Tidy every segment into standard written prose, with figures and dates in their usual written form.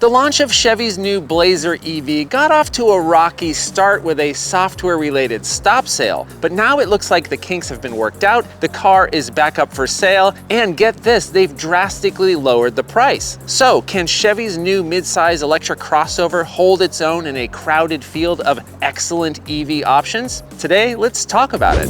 The launch of Chevy's new Blazer EV got off to a rocky start with a software-related stop sale, but now it looks like the kinks have been worked out, the car is back up for sale, and get this, they've drastically lowered the price. So, can Chevy's new midsize electric crossover hold its own in a crowded field of excellent EV options? Today, let's talk about it.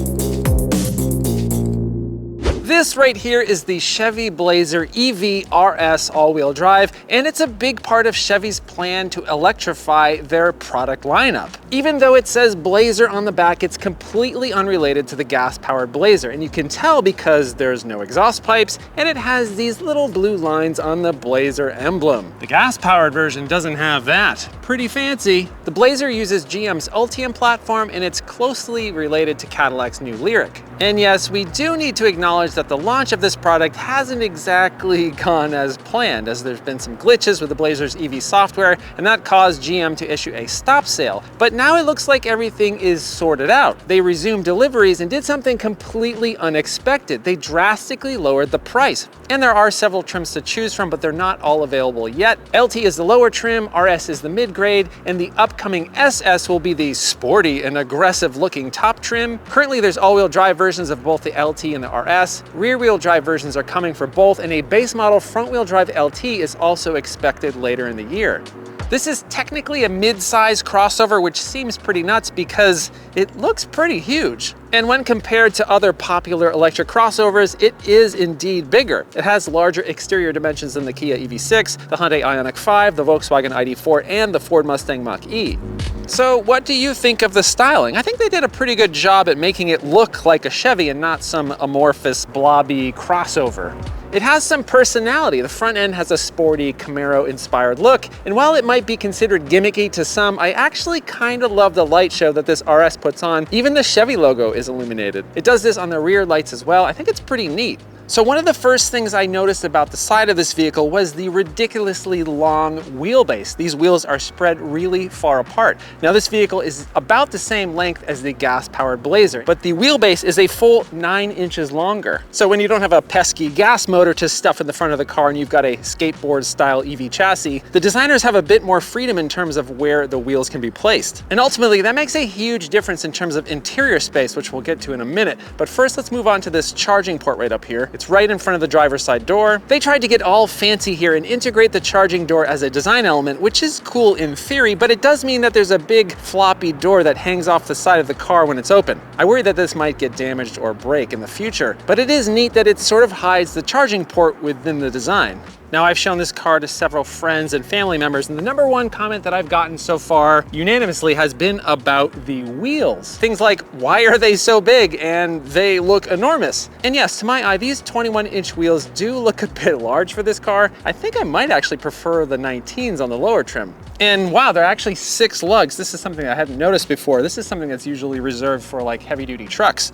This right here is the Chevy Blazer EV RS all-wheel drive, and it's a big part of Chevy's plan to electrify their product lineup. Even though it says Blazer on the back, it's completely unrelated to the gas-powered Blazer, and you can tell because there's no exhaust pipes, and it has these little blue lines on the Blazer emblem. The gas-powered version doesn't have that. Pretty fancy. The Blazer uses GM's Ultium platform, and it's closely related to Cadillac's new Lyriq. And yes, we do need to acknowledge that the launch of this product hasn't exactly gone as planned, as there's been some glitches with the Blazer's EV software, and that caused GM to issue a stop sale. But now it looks like everything is sorted out. They resumed deliveries and did something completely unexpected. They drastically lowered the price. And there are several trims to choose from, but they're not all available yet. LT is the lower trim, RS is the mid-grade, and the upcoming SS will be the sporty and aggressive looking top trim. Currently there's all-wheel drive versions of both the LT and the RS. Rear-wheel drive versions are coming for both, and a base model front-wheel drive LT is also expected later in the year. This is technically a mid-size crossover, which seems pretty nuts because it looks pretty huge. And when compared to other popular electric crossovers, it is indeed bigger. It has larger exterior dimensions than the Kia EV6, the Hyundai Ioniq 5, the Volkswagen ID4, and the Ford Mustang Mach-E. So what do you think of the styling? I think they did a pretty good job at making it look like a Chevy and not some amorphous, blobby crossover. It has some personality. The front end has a sporty Camaro-inspired look, and while it might be considered gimmicky to some, I actually kind of love the light show that this RS puts on. Even the Chevy logo is illuminated. It does this on the rear lights as well. I think it's pretty neat. So one of the first things I noticed about the side of this vehicle was the ridiculously long wheelbase. These wheels are spread really far apart. Now this vehicle is about the same length as the gas-powered Blazer, but the wheelbase is a full 9 inches longer. So when you don't have a pesky gas motor to stuff in the front of the car and you've got a skateboard-style EV chassis, the designers have a bit more freedom in terms of where the wheels can be placed. And ultimately, that makes a huge difference in terms of interior space, which we'll get to in a minute. But first, let's move on to this charging port right up here. It's right in front of the driver's side door. They tried to get all fancy here and integrate the charging door as a design element, which is cool in theory, but it does mean that there's a big floppy door that hangs off the side of the car when it's open. I worry that this might get damaged or break in the future, but it is neat that it sort of hides the charging port within the design. Now, I've shown this car to several friends and family members, and the number one comment that I've gotten so far unanimously has been about the wheels. Things like, why are they so big and they look enormous? And yes, to my eye, these 21-inch wheels do look a bit large for this car. I think I might actually prefer the 19s on the lower trim. And wow, they're actually 6 lugs. This is something I hadn't noticed before. This is something that's usually reserved for like heavy-duty trucks.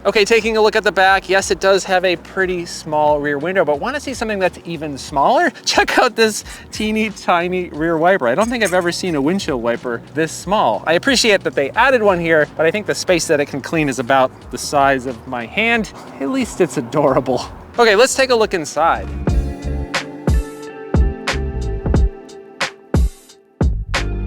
Okay, taking a look at the back, yes, it does have a pretty small rear window, but want to see something that's even smaller? Check out this teeny tiny rear wiper. I don't think I've ever seen a windshield wiper this small. I appreciate that they added one here, but I think the space that it can clean is about the size of my hand. At least it's adorable. Okay, let's take a look inside.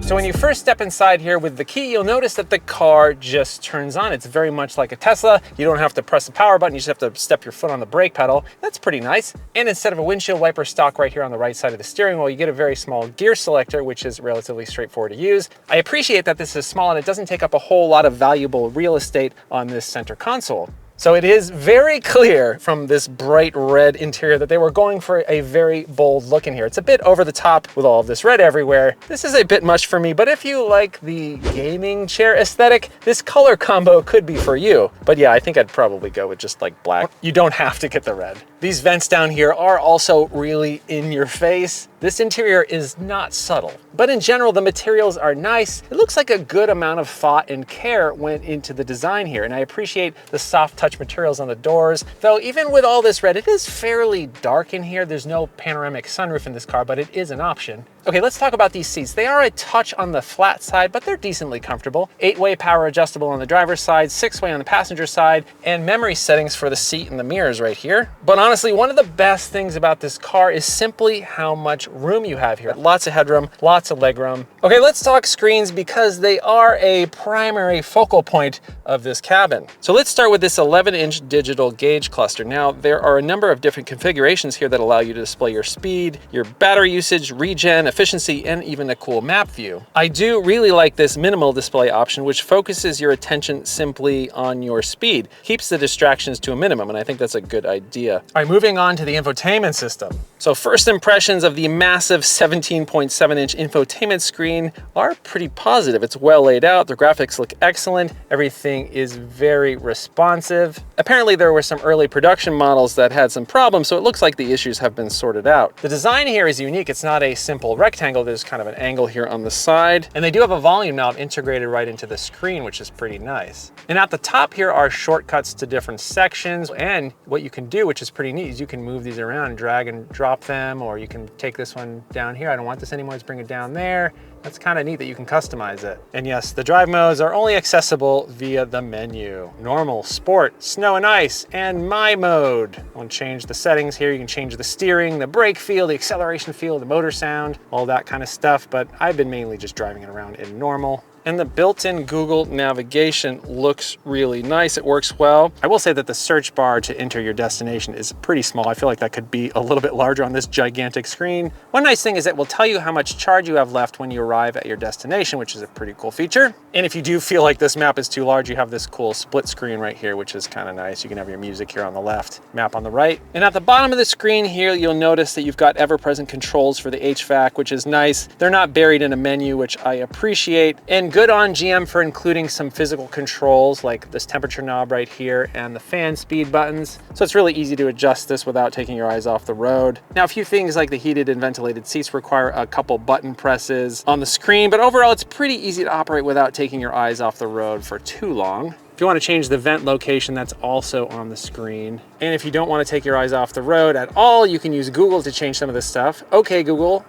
So when you first step inside here with the key, you'll notice that the car just turns on. It's very much like a Tesla. You don't have to press the power button, you just have to step your foot on the brake pedal. That's pretty nice. And instead of a windshield wiper stock right here on the right side of the steering wheel, you get a very small gear selector, which is relatively straightforward to use. I appreciate that this is small and it doesn't take up a whole lot of valuable real estate on this center console. So it is very clear from this bright red interior that they were going for a very bold look in here. It's a bit over the top with all of this red everywhere. This is a bit much for me, but if you like the gaming chair aesthetic, this color combo could be for you. But yeah, I think I'd probably go with just like black. You don't have to get the red. These vents down here are also really in your face. This interior is not subtle, but in general, the materials are nice. It looks like a good amount of thought and care went into the design here, and I appreciate the soft touch materials on the doors. Though even with all this red, it is fairly dark in here. There's no panoramic sunroof in this car, but it is an option. Okay, let's talk about these seats. They are a touch on the flat side, but they're decently comfortable. 8-way power adjustable on the driver's side, 6-way on the passenger side, and memory settings for the seat and the mirrors right here. But honestly, one of the best things about this car is simply how much room you have here. Lots of headroom, lots of legroom. Okay, let's talk screens because they are a primary focal point of this cabin. So let's start with this 11-inch digital gauge cluster. Now, there are a number of different configurations here that allow you to display your speed, your battery usage, regen, efficiency, and even a cool map view. I do really like this minimal display option, which focuses your attention simply on your speed, keeps the distractions to a minimum, and I think that's a good idea. All right, moving on to the infotainment system. So first impressions of the massive 17.7-inch infotainment screen are pretty positive. It's well laid out, the graphics look excellent, everything is very responsive. Apparently there were some early production models that had some problems, so it looks like the issues have been sorted out. The design here is unique. It's not a simple rectangle, there's kind of an angle here on the side. And they do have a volume knob integrated right into the screen, which is pretty nice. And at the top here are shortcuts to different sections. And what you can do, which is pretty neat, is you can move these around, drag and drop them, or you can take this one down here. I don't want this anymore, let's bring it down there. That's kind of neat that you can customize it. And yes, the drive modes are only accessible via the menu. Normal, sport, snow and ice, and my mode. I want to change the settings here. You can change the steering, the brake feel, the acceleration feel, the motor sound, all that kind of stuff. But I've been mainly just driving it around in normal. And the built-in Google navigation looks really nice. It works well. I will say that the search bar to enter your destination is pretty small. I feel like that could be a little bit larger on this gigantic screen. One nice thing is it will tell you how much charge you have left when you arrive at your destination, which is a pretty cool feature. And if you do feel like this map is too large, you have this cool split screen right here, which is kind of nice. You can have your music here on the left, map on the right. And at the bottom of the screen here, you'll notice that you've got ever-present controls for the HVAC, which is nice. They're not buried in a menu, which I appreciate. And good on GM for including some physical controls like this temperature knob right here and the fan speed buttons. So it's really easy to adjust this without taking your eyes off the road. Now, a few things like the heated and ventilated seats require a couple button presses on the screen, but overall it's pretty easy to operate without taking your eyes off the road for too long. If you want to change the vent location, that's also on the screen. And if you don't want to take your eyes off the road at all, you can use Google to change some of this stuff. Okay, Google,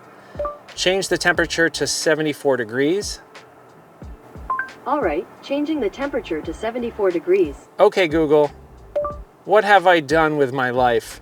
change the temperature to 74 degrees. All right, changing the temperature to 74 degrees. Okay, Google, what have I done with my life?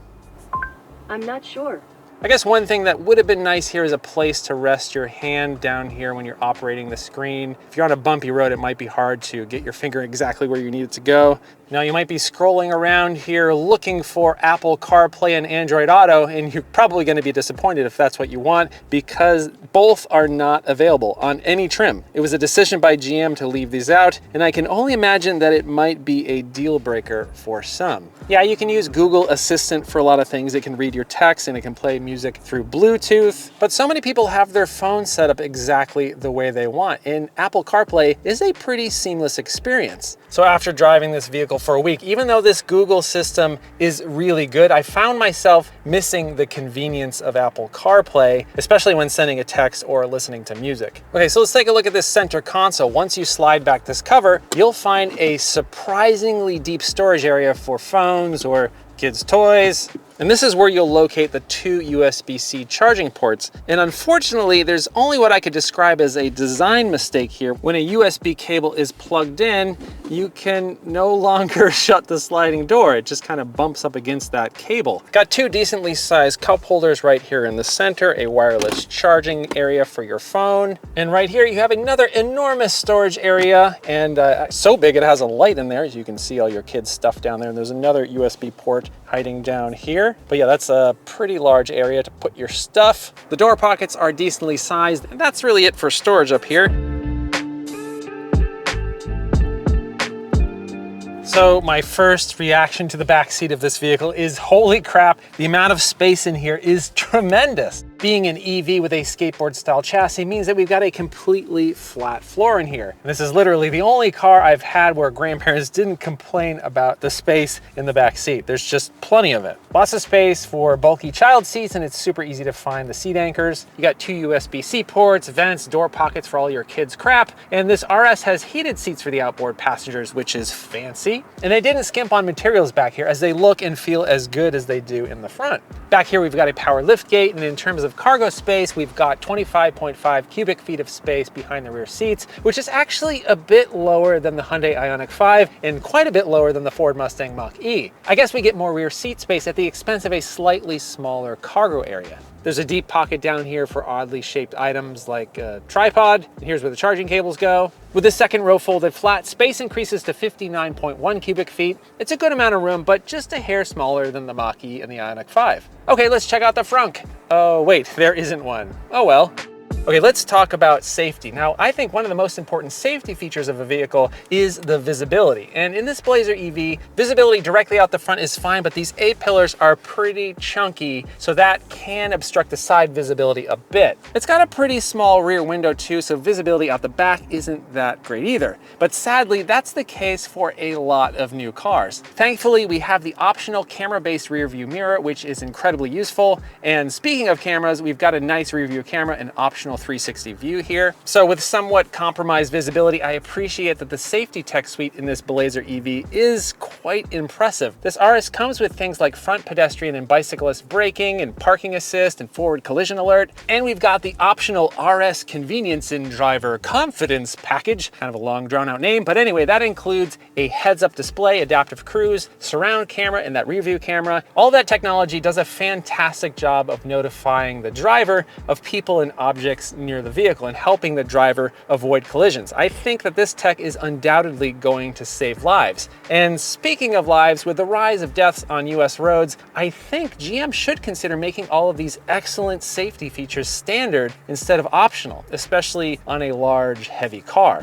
I'm not sure. I guess one thing that would have been nice here is a place to rest your hand down here when you're operating the screen. If you're on a bumpy road, it might be hard to get your finger exactly where you need it to go. Now you might be scrolling around here looking for Apple CarPlay and Android Auto, and you're probably going to be disappointed if that's what you want, because both are not available on any trim. It was a decision by GM to leave these out, and I can only imagine that it might be a deal breaker for some. Yeah, you can use Google Assistant for a lot of things. It can read your text and it can play music through Bluetooth, but so many people have their phone set up exactly the way they want, and Apple CarPlay is a pretty seamless experience. So after driving this vehicle for a week, even though this Google system is really good, I found myself missing the convenience of Apple CarPlay, especially when sending a text or listening to music. Okay, so let's take a look at this center console. Once you slide back this cover, you'll find a surprisingly deep storage area for phones or kids' toys. And this is where you'll locate the two USB-C charging ports. And unfortunately, there's only what I could describe as a design mistake here. When a USB cable is plugged in, you can no longer shut the sliding door. It just kind of bumps up against that cable. Got two decently sized cup holders right here in the center, a wireless charging area for your phone. And right here, you have another enormous storage area, and so big it has a light in there, as you can see all your kids' stuff down there. And there's another USB port hiding down here. But yeah, that's a pretty large area to put your stuff. The door pockets are decently sized, and that's really it for storage up here. So my first reaction to the back seat of this vehicle is, holy crap, the amount of space in here is tremendous. Being an EV with a skateboard style chassis means that we've got a completely flat floor in here. And this is literally the only car I've had where grandparents didn't complain about the space in the back seat. There's just plenty of it. Lots of space for bulky child seats, and it's super easy to find the seat anchors. You got two USB-C ports, vents, door pockets for all your kids' crap. And this RS has heated seats for the outboard passengers, which is fancy. And they didn't skimp on materials back here, as they look and feel as good as they do in the front. Back here, we've got a power lift gate, and in terms of of cargo space. We've got 25.5 cubic feet of space behind the rear seats, which is actually a bit lower than the Hyundai Ioniq 5 and quite a bit lower than the Ford Mustang Mach-E. I guess we get more rear seat space at the expense of a slightly smaller cargo area. There's a deep pocket down here for oddly shaped items like a tripod. And here's where the charging cables go. With the second row folded flat, space increases to 59.1 cubic feet. It's a good amount of room, but just a hair smaller than the Mach-E and the Ioniq 5. Okay, let's check out the frunk. Oh wait, there isn't one. Oh well. Okay, let's talk about safety. Now, I think one of the most important safety features of a vehicle is the visibility. And in this Blazer EV, visibility directly out the front is fine, but these A-pillars are pretty chunky, so that can obstruct the side visibility a bit. It's got a pretty small rear window too, so visibility out the back isn't that great either. But sadly, that's the case for a lot of new cars. Thankfully, we have the optional camera-based rear view mirror, which is incredibly useful. And speaking of cameras, we've got a nice rear view camera and optional 360 view here. So with somewhat compromised visibility, I appreciate that the safety tech suite in this Blazer EV is quite impressive. This RS comes with things like front pedestrian and bicyclist braking and parking assist and forward collision alert. And we've got the optional RS convenience and driver confidence package, kind of a long drawn out name. But anyway, that includes a heads-up display, adaptive cruise, surround camera, and that rear view camera. All that technology does a fantastic job of notifying the driver of people and objects near the vehicle and helping the driver avoid collisions. I think that this tech is undoubtedly going to save lives. And speaking of lives, with the rise of deaths on US roads, I think GM should consider making all of these excellent safety features standard instead of optional, especially on a large, heavy car.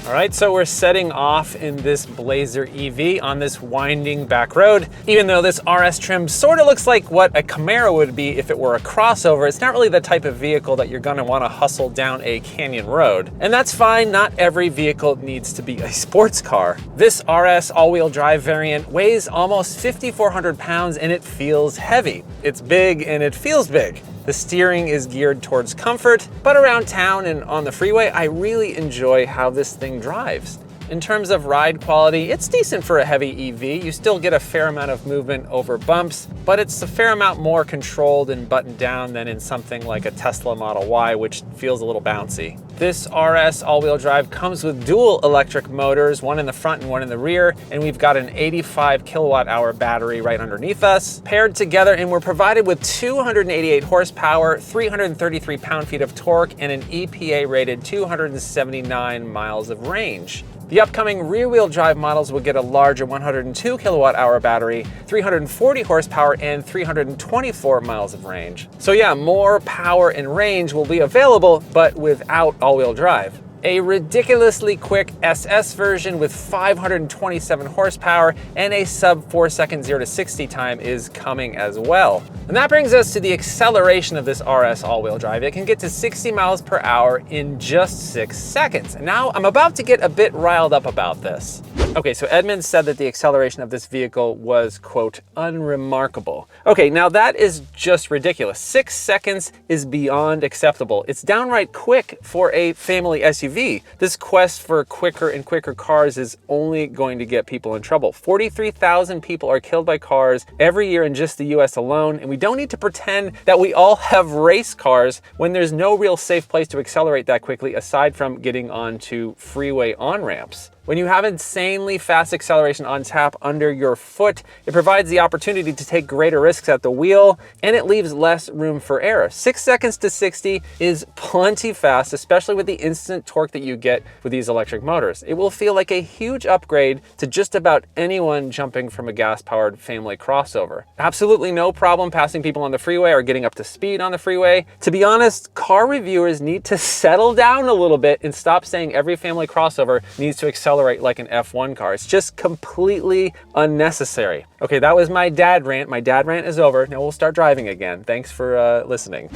All right, so we're setting off in this Blazer EV on this winding back road. Even though this RS trim sort of looks like what a Camaro would be if it were a crossover, it's not really the type of vehicle that you're gonna wanna hustle down a canyon road. And that's fine, not every vehicle needs to be a sports car. This RS all-wheel drive variant weighs almost 5,400 pounds and it feels heavy. It's big and it feels big. The steering is geared towards comfort, but around town and on the freeway, I really enjoy how this thing drives. In terms of ride quality, it's decent for a heavy EV. You still get a fair amount of movement over bumps, but it's a fair amount more controlled and buttoned down than in something like a Tesla Model Y, which feels a little bouncy. This RS all-wheel drive comes with dual electric motors, one in the front and one in the rear, and we've got an 85 kilowatt hour battery right underneath us, paired together, and we're provided with 288 horsepower, 333 pound-feet of torque, and an EPA-rated 279 miles of range. The upcoming rear-wheel drive models will get a larger 102 kilowatt hour battery, 340 horsepower, and 324 miles of range. So yeah, more power and range will be available, but without all-wheel drive. A ridiculously quick SS version with 527 horsepower and a sub 4-second 0 to 60 time is coming as well. And that brings us to the acceleration of this RS all-wheel drive. It can get to 60 miles per hour in just 6 seconds. And now I'm about to get a bit riled up about this. Okay, so Edmunds said that the acceleration of this vehicle was, quote, unremarkable. Okay, now that is just ridiculous. 6 seconds is beyond acceptable. It's downright quick for a family SUV. This quest for quicker and quicker cars is only going to get people in trouble. 43,000 people are killed by cars every year in just the US alone, and we don't need to pretend that we all have race cars when there's no real safe place to accelerate that quickly aside from getting onto freeway on-ramps. When you have insanely fast acceleration on tap under your foot, it provides the opportunity to take greater risks at the wheel, and it leaves less room for error. 6 seconds to 60 is plenty fast, especially with the instant torque that you get with these electric motors. It will feel like a huge upgrade to just about anyone jumping from a gas-powered family crossover. Absolutely no problem passing people on the freeway or getting up to speed on the freeway. To be honest, car reviewers need to settle down a little bit and stop saying every family crossover needs to accelerate like an F1 car. It's just completely unnecessary. Okay, that was my dad rant. My dad rant is over. Now we'll start driving again. Thanks for listening.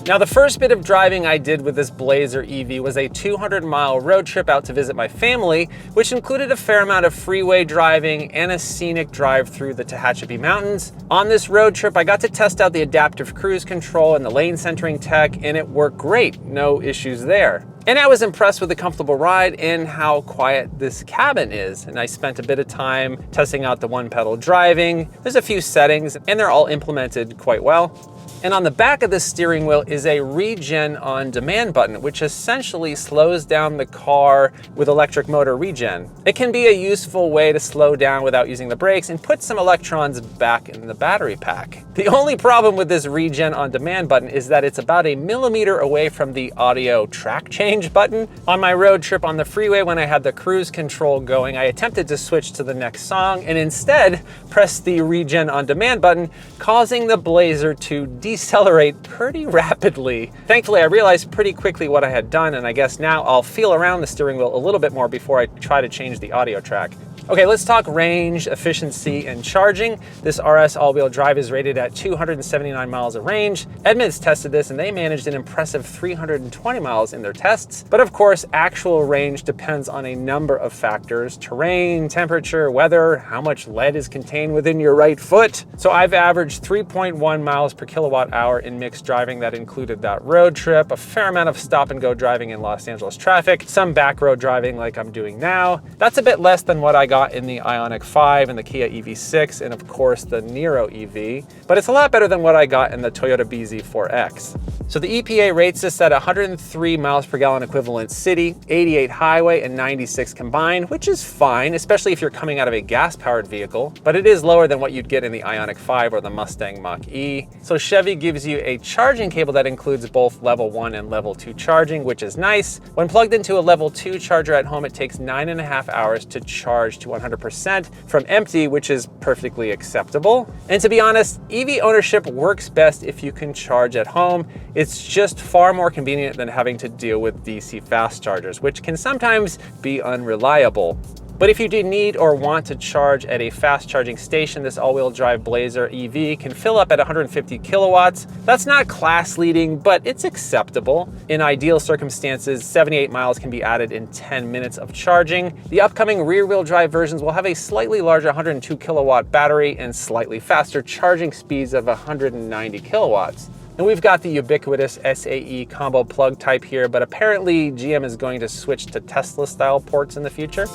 Now, the first bit of driving I did with this Blazer EV was a 200-mile road trip out to visit my family, which included a fair amount of freeway driving and a scenic drive through the Tehachapi Mountains. On this road trip, I got to test out the adaptive cruise control and the lane centering tech, and it worked great. No issues there. And I was impressed with the comfortable ride and how quiet this cabin is. And I spent a bit of time testing out the one-pedal driving. There's a few settings, and they're all implemented quite well. And on the back of the steering wheel is a regen on demand button, which essentially slows down the car with electric motor regen. It can be a useful way to slow down without using the brakes and put some electrons back in the battery pack. The only problem with this regen on demand button is that it's about 1 millimeter away from the audio track change button. On my road trip on the freeway, when I had the cruise control going, I attempted to switch to the next song and instead pressed the regen on demand button, causing the Blazer to decelerate pretty rapidly. Thankfully, I realized pretty quickly what I had done, and I guess now I'll feel around the steering wheel a little bit more before I try to change the audio track. Okay, let's talk range, efficiency, and charging. This RS all-wheel drive is rated at 279 miles of range. Edmunds tested this and they managed an impressive 320 miles in their tests. But of course, actual range depends on a number of factors: terrain, temperature, weather, how much lead is contained within your right foot. So I've averaged 3.1 miles per kilowatt hour in mixed driving. That included that road trip, a fair amount of stop and go driving in Los Angeles traffic, some back road driving like I'm doing now. That's a bit less than what I got in the Ioniq 5 and the Kia EV6, and of course the Niro EV, but it's a lot better than what I got in the Toyota BZ4X. So the EPA rates this at 103 miles per gallon equivalent city, 88 highway, and 96 combined, which is fine, especially if you're coming out of a gas-powered vehicle, but it is lower than what you'd get in the Ioniq 5 or the Mustang Mach-E. So Chevy gives you a charging cable that includes both level 1 and level 2 charging, which is nice. When plugged into a level 2 charger at home, it takes 9.5 hours to charge to 100% from empty, which is perfectly acceptable. And to be honest, EV ownership works best if you can charge at home. It's just far more convenient than having to deal with DC fast chargers, which can sometimes be unreliable. But if you do need or want to charge at a fast charging station, this all-wheel drive Blazer EV can fill up at 150 kilowatts. That's not class leading, but it's acceptable. In ideal circumstances, 78 miles can be added in 10 minutes of charging. The upcoming rear-wheel drive versions will have a slightly larger 102 kilowatt battery and slightly faster charging speeds of 190 kilowatts. And we've got the ubiquitous SAE combo plug type here, but apparently GM is going to switch to Tesla-style ports in the future.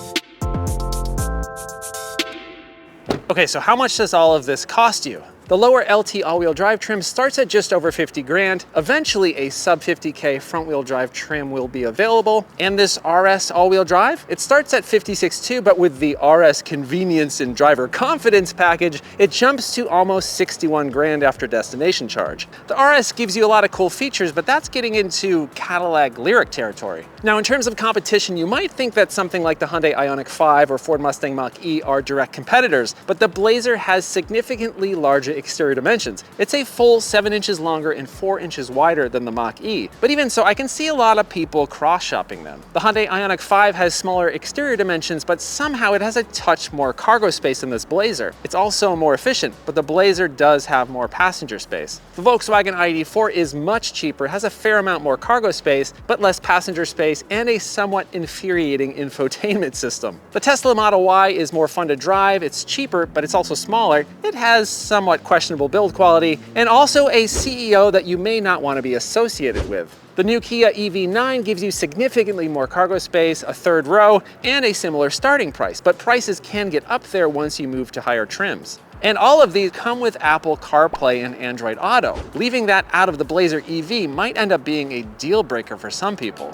Okay, so how much does all of this cost you? The lower LT all-wheel drive trim starts at just over 50 grand. Eventually, a sub 50K front-wheel drive trim will be available. And this RS all-wheel drive, it starts at 56.2, but with the RS convenience and driver confidence package, it jumps to almost 61 grand after destination charge. The RS gives you a lot of cool features, but that's getting into Cadillac Lyric territory. Now, in terms of competition, you might think that something like the Hyundai Ioniq 5 or Ford Mustang Mach-E are direct competitors, but the Blazer has significantly larger exterior dimensions. It's a full 7 inches longer and 4 inches wider than the Mach-E. But even so, I can see a lot of people cross-shopping them. The Hyundai Ioniq 5 has smaller exterior dimensions, but somehow it has a touch more cargo space than this Blazer. It's also more efficient, but the Blazer does have more passenger space. The Volkswagen ID4 is much cheaper, has a fair amount more cargo space, but less passenger space and a somewhat infuriating infotainment system. The Tesla Model Y is more fun to drive, it's cheaper, but it's also smaller. It has somewhat questionable build quality, and also a CEO that you may not want to be associated with. The new Kia EV9 gives you significantly more cargo space, a third row, and a similar starting price, but prices can get up there once you move to higher trims. And all of these come with Apple CarPlay and Android Auto. Leaving that out of the Blazer EV might end up being a deal breaker for some people.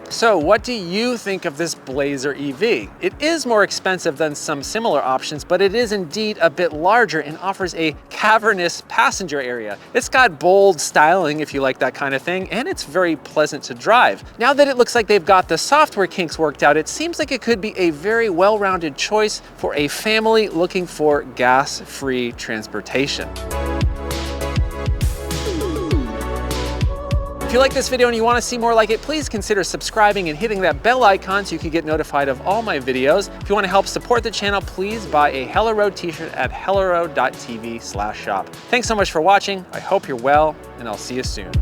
So what do you think of this Blazer EV? It is more expensive than some similar options, but it is indeed a bit larger and offers a cavernous passenger area. It's got bold styling if you like that kind of thing, and it's very pleasant to drive. Now that it looks like they've got the software kinks worked out, it seems like it could be a very well-rounded choice for a family looking for gas-free transportation. If you like this video and you want to see more like it, please consider subscribing and hitting that bell icon so you can get notified of all my videos. If you want to help support the channel, please buy a Hello Road t-shirt at hello.tv/shop. Thanks so much for watching. I hope you're well, and I'll see you soon.